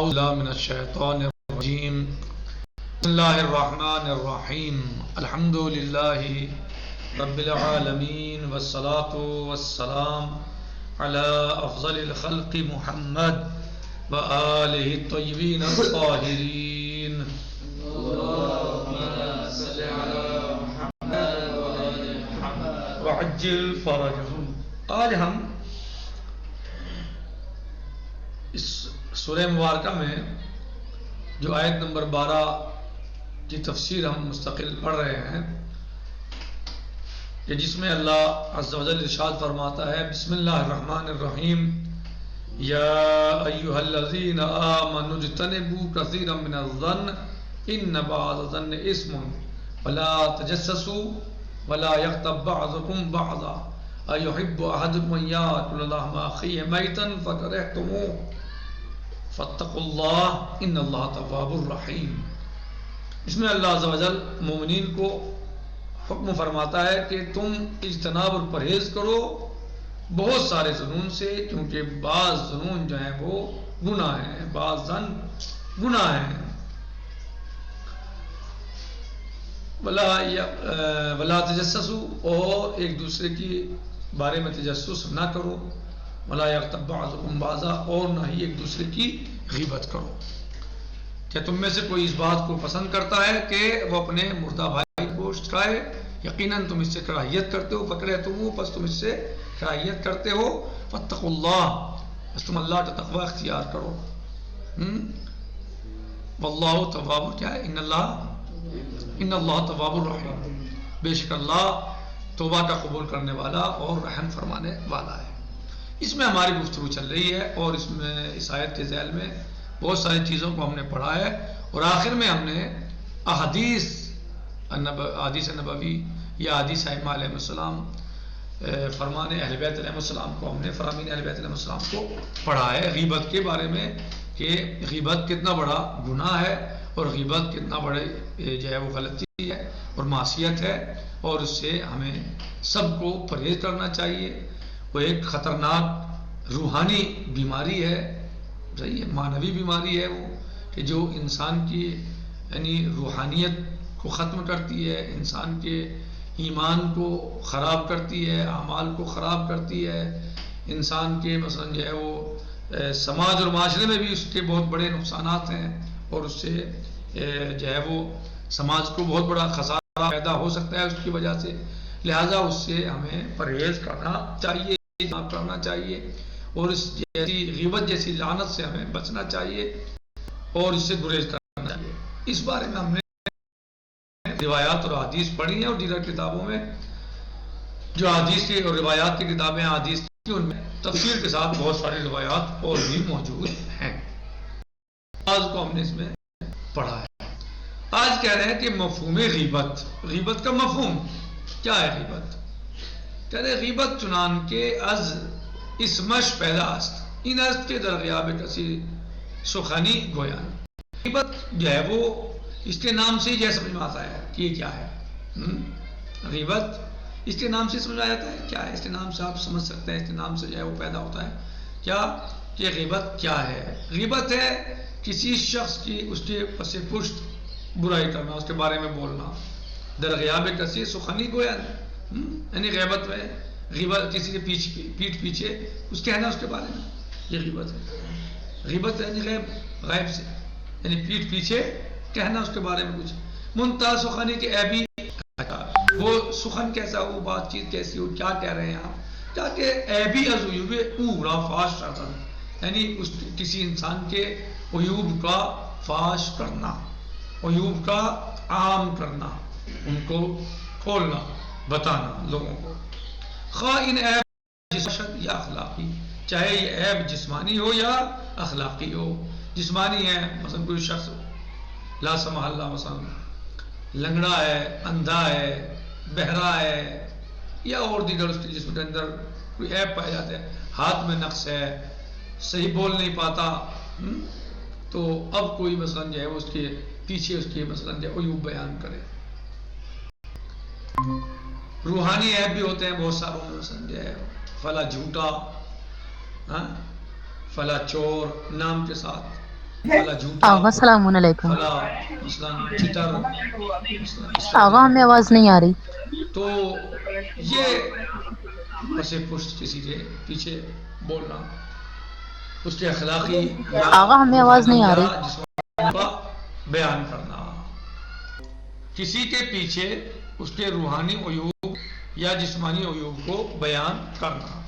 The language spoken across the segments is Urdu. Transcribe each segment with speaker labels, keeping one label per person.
Speaker 1: باللہ من الشیطان الرجیم بسم اللہ الرحمن الرحیم الحمد للہ رب العالمین والصلاة والسلام علی افضل الخلق محمد وآلہ الطیبین الطاہرین وعجل فرجہم۔ آج ہم اس سورہ مبارکہ میں جو آیت نمبر 12 کی تفسیر ہم مستقل پڑھ رہے ہیں کہ جس میں اللہ عز و جل ارشاد فرماتا ہے بسم اللہ الرحمن الرحیم یا ایہا الذین آمنوا اجتنبوا کثیرا من الظن ان بعض الظن اسم ولا تجسسوا ولا یغتب بعضکم بعضا ایحب احدکم ان یاکل لحم اخیہ میتا فکرہتموہ فاتقوا اللہ ان اللہ تواب الرحیم۔ اس میں اللہ عز و جل مومنین کو حکم فرماتا ہے کہ تم اجتناب اور پرہیز کرو بہت سارے ظنون سے، کیونکہ بعض ظنون جو ہیں وہ گناہ ہیں، بعض ظن گناہ ہیں۔ ولا تجسسوا، اور ایک دوسرے کی بارے میں تجسس نہ کرو، ولا یغتب بعضکم بعضا، اور نہ ہی ایک دوسرے کی غیبت کرو۔ کیا تم میں سے کوئی اس بات کو پسند کرتا ہے کہ وہ اپنے مردہ بھائی کو گوشت کھائے؟ یقیناً تم اس سے کراہیت کرتے ہو، فکرہتموہ، پس تم اس سے کراہیت کرتے ہو، فاتقوا اللہ، پس تم اللہ کا تقوی اختیار کرو۔ واللہ تواب، کیا ہے؟ ان اللہ تواب الرحیم، بے شک اللہ توبہ کا قبول کرنے والا اور رحم فرمانے والا ہے۔ اس میں ہماری گفتگو چل رہی ہے اور اس میں اس آیت کے ذیل میں بہت ساری چیزوں کو ہم نے پڑھا ہے، اور آخر میں ہم نے احادیث نبوی یا حدیث ائمہ علیہ السلام، فرمان اہل بیت علیہ السلام کو، ہم نے فرامین اہل بیت علیہ السلام کو پڑھا ہے غیبت کے بارے میں، کہ غیبت کتنا بڑا گناہ ہے اور غیبت کتنا بڑے جو ہے وہ غلطی ہے اور معصیت ہے، اور اس سے ہمیں سب کو پرہیز کرنا چاہیے۔ وہ ایک خطرناک روحانی بیماری ہے، صحیح ہے، معنوی بیماری ہے وہ، کہ جو انسان کی یعنی روحانیت کو ختم کرتی ہے، انسان کے ایمان کو خراب کرتی ہے، اعمال کو خراب کرتی ہے، انسان کے مثلا جو ہے وہ سماج اور معاشرے میں بھی اس کے بہت بڑے نقصانات ہیں، اور اس سے جو ہے وہ سماج کو بہت بڑا خسارہ پیدا ہو سکتا ہے اس کی وجہ سے۔ لہٰذا اس سے ہمیں پرہیز کرنا چاہیے، کرنا چاہیے، اور اس جیسی غیبت جیسی لعنت سے ہمیں بچنا چاہیے اور اس سے گریز کرنا چاہیے۔ اس بارے میں ہم نے روایات اور حدیث پڑھی ہیں، اور دیگر کتابوں میں جو حدیث کی اور روایات کی کتابیں حدیث کی، ان میں تفصیل کے ساتھ بہت ساری روایات اور بھی موجود ہیں۔ آج کو ہم نے اس میں پڑھا ہے۔ آج کہہ رہے ہیں کہ مفہوم غیبت، غیبت کا مفہوم کیا ہے؟ غیبت کہہ رہے غیبت چنان کے از اسمش پیدا است، این است کے در غیاب کسی سخنی گویان۔ غیبت جو ہے وہ اس کے نام سے ہی جیسے سمجھ میں آتا ہے کہ یہ کیا ہے۔ غیبت اس کے نام سے سمجھ میں آتا ہے کیا ہے، اس کے نام سے آپ سمجھ سکتے ہیں، اس کے نام سے جو ہے وہ پیدا ہوتا ہے کیا، کہ غیبت کیا ہے؟ غیبت ہے کسی شخص کی اس کے پس پشت برائی کرنا، اس کے بارے میں بولنا۔ در غیاب کسی سخنی گویان، یعنی غیبت میں غیبت کسی کے پیٹھ پیچھے کچھ کہنا اس کے بارے میں، یہ غیبت ہے۔ غیبت یعنی غیب سے، یعنی پیٹھ پیچھے کہنا اس کے بارے میں کچھ۔ منتہا سخنی کے عیبی، وہ سخن کیسا ہو، بات چیت کیسی ہو، کیا کہہ رہے ہیں آپ، کیا کہ عیبی از عیوب پورا فاش رہتا، یعنی اس کسی انسان کے عیوب کا فاش کرنا، عیوب کا عام کرنا، ان کو کھولنا، بتانا لوگوں کو۔ خواہ ان عیب جسمانی یا اخلاقی، چاہے یہ عیب جسمانی ہو یا اخلاقی ہو۔ جسمانی ہے، مثلا کوئی شخص لا سمح اللہ مثلا لنگڑا ہے، اندھا ہے، بہرا ہے، یا اور دیگر اس کے جسم کے اندر کوئی عیب پایا جاتا ہے، ہاتھ میں نقص ہے، صحیح بول نہیں پاتا، تو اب کوئی مثلا جو ہے اس کے پیچھے اس کے مثلا جو عیوب بیان کرے۔ روحانی عیب بھی ہوتے ہیں بہت ساروں میں، مثلا جو ہے فلا جھوٹا، فلا چور نام کے ساتھ، فلا جھوٹا،
Speaker 2: آغا السلام علیکم.
Speaker 1: فلا مثلا چٹر، مثلا اس طرح
Speaker 2: آغا ہمیں آواز نہیں آ رہی.
Speaker 1: تو یہ پس پشت کسی کے پیچھے بولنا، اس کے اخلاقی یا
Speaker 2: آغا ہمیں آواز
Speaker 1: روحانی
Speaker 2: نہیں آ
Speaker 1: یا
Speaker 2: رہی.
Speaker 1: جسمانی کا بیان کرنا، کسی کے پیچھے اس کے روحانی عیوب یا جسمانی عیوب کو بیان کرنا.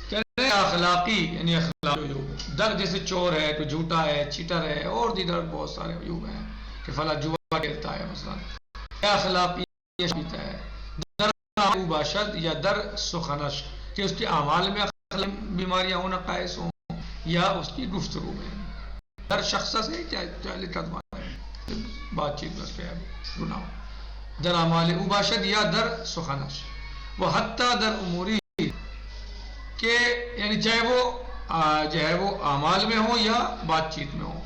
Speaker 1: کہتے ہیں اخلاقی یعنی اخلاقی عیوب، در جیسے چور ہے، کوئی جھوٹا ہے، چیٹر ہے، اور دیگر بہت سارے عیوب ہیں کہ فلاں جوا کھیلتا ہے مثلا، یا اخلاقی پیتا ہے. در باشد یا در سخنش، کہ اس کے اعمال میں بیماریاں ہوں، نقائص ہوں، یا اس کی گفتگو میں. در شخص سے کیا بات چیت بس ہے گناہ. در اعمال او باشد یا در سخنش، وہ حتیٰ در اموری، کہ یعنی چاہے وہ جو ہے وہ اعمال میں ہو یا بات چیت میں ہو.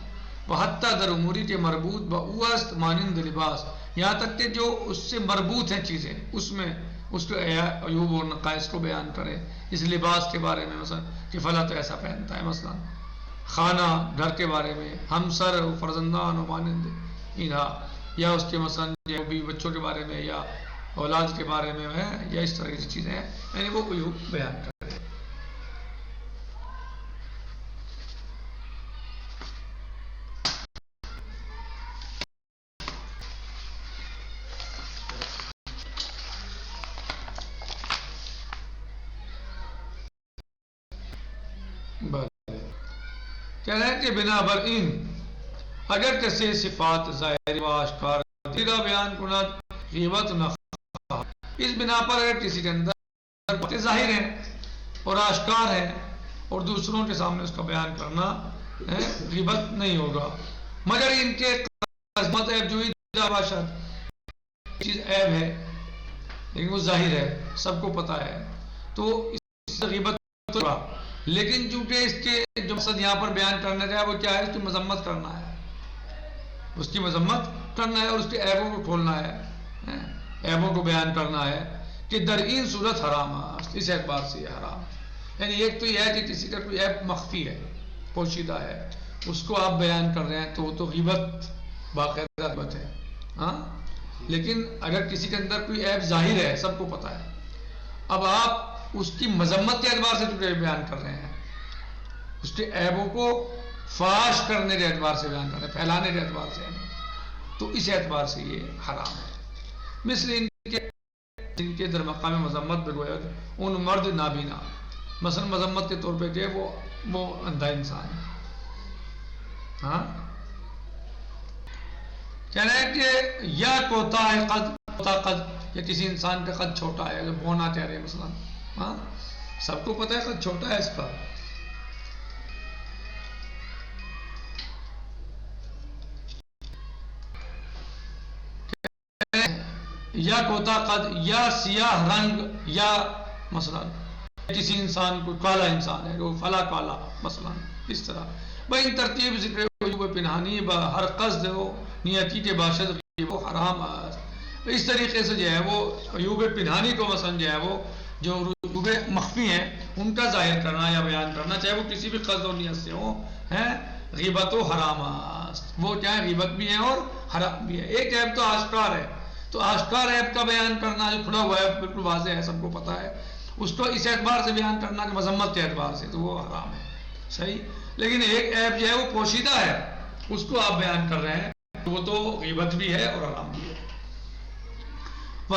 Speaker 1: وہ حتیٰ در اموری کے مربوط بہست مانند لباس، یہاں تک کہ جو اس سے مربوط ہیں چیزیں، اس میں اس کے عیوب و نقائص کو بیان کرے. اس لباس کے بارے میں مثلا کہ فلاں تو ایسا پہنتا ہے مثلا، کھانا گھر کے بارے میں، ہمسر و فرزندان و مانند انہا، یا اس کے مثلا جو بھی بچوں کے بارے میں یا اولاد کے بارے میں ہے، یا اس طرح کی چیزیں ہیں، یعنی وہ عیوب بیان کرے. کہہ رہے ہیں کہ بنا بر این اگر کسی صفات ظاہر و آشکار دیدہ بیان کنت غیبت نہ، اس بنا پر اگر کسی کے اندر باتیں ظاہر ہیں اور آشکار ہیں اور دوسروں کے سامنے اس کا بیان کرنا غیبت نہیں ہوگا، مگر ان کے عظمت عیب جوئی باشد، چیز عیب ہے لیکن وہ ظاہر ہے، سب کو پتہ ہے، تو اس سے غیبت ہوگا. لیکن چونکہ اس کے جو مقصد یہاں پر بیان کرنے کا ہے وہ کیا ہے، اس کی مذمت کرنا ہے، اس کی مذمت کرنا ہے اور اس کے عیبوں کو کھولنا ہے، عیبوں کو بیان کرنا ہے کہ در این صورت حرام ہے، اس اعتبار سے یہ حرام ہے. یعنی ایک تو یہ ہے کہ کسی کا کوئی عیب مخفی ہے، پوشیدہ ہے، اس کو آپ بیان کر رہے ہیں تو وہ تو غیبت، باقاعدہ غیبت ہے. ہاں، لیکن اگر کسی کے اندر کوئی عیب ظاہر ہے، سب کو پتہ ہے، اب آپ اس کی مذمت کے اعتبار سے چونکہ بیان کر رہے ہیں، اس کے عیبوں کو فاش کرنے کے اعتبار سے بیان کر رہے ہیں، پھیلانے کے اعتبار سے، تو اس اعتبار سے یہ حرام ہے. مثل ان کے در مقام مذمت بگوید ان مرد نابینا، مثلا مذمت کے طور پہ کہ وہ اندھا انسان ہے. ہاں، کہہ رہے ہیں کہ یا کوتا ہے قد، یا کسی انسان کا قد چھوٹا ہے، بونا کہہ رہے ہیں مثلا، ہاں سب کو پتہ ہے قد چھوٹا ہے اس کا، یا کوتا قد یا سیاہ رنگ، یا مثلا کسی انسان کو کالا انسان ہے، وہ فلا کالا مثلا، اس طرح. بھائی ان ترتیب ذکر عیوب پنہانی با ہر قصد ہو نیتی کے باشد وہ حرام ہے. اس طریقے سے جو ہے وہ عیوب پنہانی کو مثلا جو ہے وہ جو عیوب مخفی ہیں ان کا ظاہر کرنا یا بیان کرنا، چاہے وہ کسی بھی قصد و نیت سے ہو، غیبت و حرام است. وہ کیا ہے، غیبت بھی ہے اور حرام بھی ہے. ایک عیب تو آشکار ہے، تو آشکار عیب کا بیان کرنا جو کھلا ہوا ہے بالکل واضح ہے، سب کو پتہ ہے، اس کو اس اعتبار سے بیان کرنا کہ مذمت کے اعتبار سے، تو وہ حرام ہے، صحیح. لیکن ایک عیب جو ہے وہ پوشیدہ ہے، اس کو آپ بیان کر رہے ہیں، تو وہ تو غیبت بھی ہے اور حرام بھی ہے.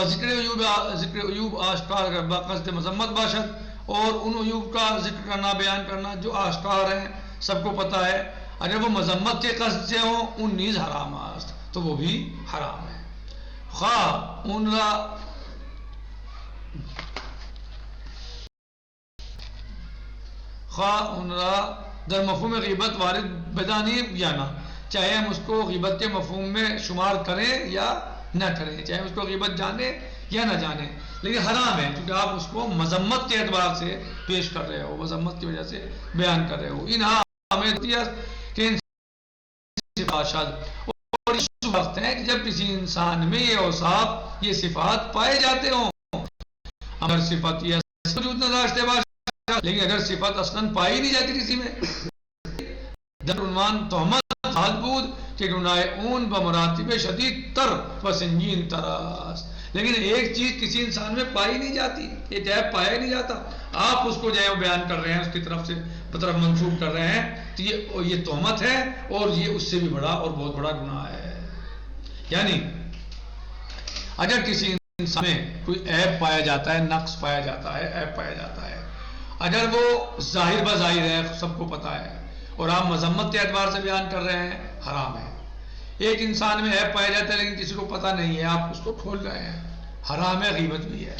Speaker 1: ذکر عیوب آشکار کر بقصد مذمت باشد، اور ان عیوب کا ذکر کرنا بیان کرنا جو آشکار ہیں، سب کو پتہ ہے، اگر وہ مذمت کے قصد سے ہوں ان نیز حرام است، تو وہ بھی حرام ہے. خواہ ان را در مفہوم غیبت وارد بدانی یا نہ، چاہے ہم اس کو غیبت کے مفہوم میں شمار کریں یا نہ کریں، چاہے اس کو غیبت جانے یا نہ جانے، لیکن حرام ہے کیونکہ آپ اس کو مذمت کے اعتبار سے پیش کر رہے ہو، مذمت کی وجہ سے بیان کر رہے ہو. انہا ہمیں کہ اور اس وقت ہے کہ جب کسی انسان میں یہ اوصاف، یہ صفات پائے جاتے ہوں، اگر صفت یہ وجود نہ داشتے باشد، لیکن اگر صفت اصلاً پائی نہیں جاتی کسی میں، در عنوان تہمت حال بود کہ گناہ اون بمراتب شدید تر و سنگین تر است. لیکن ایک چیز کسی انسان میں پائی نہیں جاتی، ایک عیب پایا ہی نہیں جاتا، آپ اس کو جو ہے وہ بیان کر رہے ہیں، اس کی طرف سے طرف منسوب کر رہے ہیں، تو یہ تہمت ہے اور یہ اس سے بھی بڑا اور بہت بڑا گناہ ہے. یعنی اگر کسی انسان میں کوئی عیب پایا جاتا ہے، نقص پایا جاتا ہے، عیب پایا جاتا ہے، اگر وہ ظاہر بظاہر ہے، سب کو پتا ہے، اور آپ مذمت کے اعتبار سے بیان کر رہے ہیں، حرام ہے. ایک انسان میں عیب پایا جاتا ہے لیکن کسی کو پتا نہیں ہے، آپ اس کو کھول رہے ہیں، حرام ہے، غیبت بھی ہے.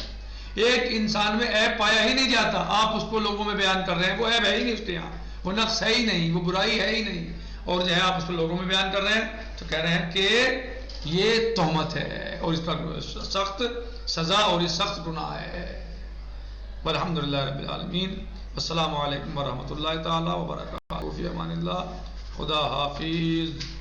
Speaker 1: ایک انسان میں عیب پایا ہی نہیں جاتا، آپ اس کو لوگوں میں بیان کر رہے ہیں، وہ عیب ہے ہی نہیں اس کے یہاں، وہ نقص ہے ہی نہیں، وہ برائی ہے ہی نہیں، اور جو ہے آپ اس کو لوگوں میں بیان کر رہے ہیں، تو کہہ رہے ہیں کہ یہ تہمت ہے اور اس پر سخت سزا اور یہ سخت گناہ ہے. والحمدللہ رب العالمین. السلام علیکم ورحمۃ اللہ تعالی وبرکاتہ. فی امان اللہ. خدا حافظ.